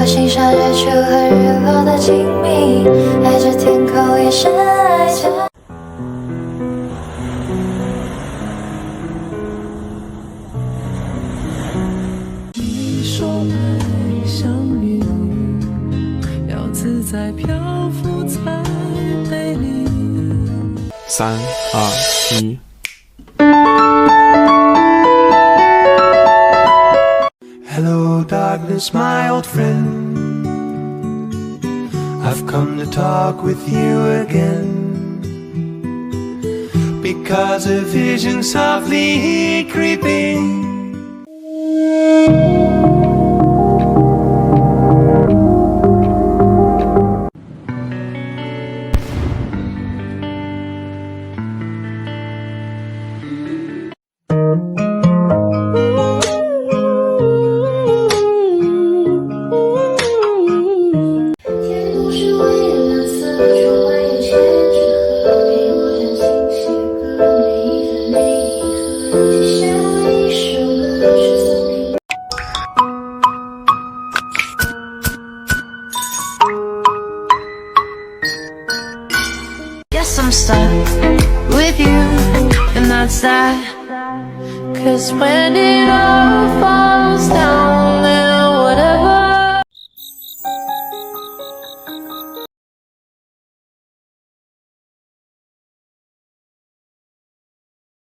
我欣赏日出和日落的静谧，爱着天空也深爱着。你说爱像云，要自在漂浮才美丽。3、2、1。Hello, darkness, my old friend. I've come to talk with you again, because a vision softly creeping. Yes, I'm stuck with you, and that's that. 'Cause when it all falls down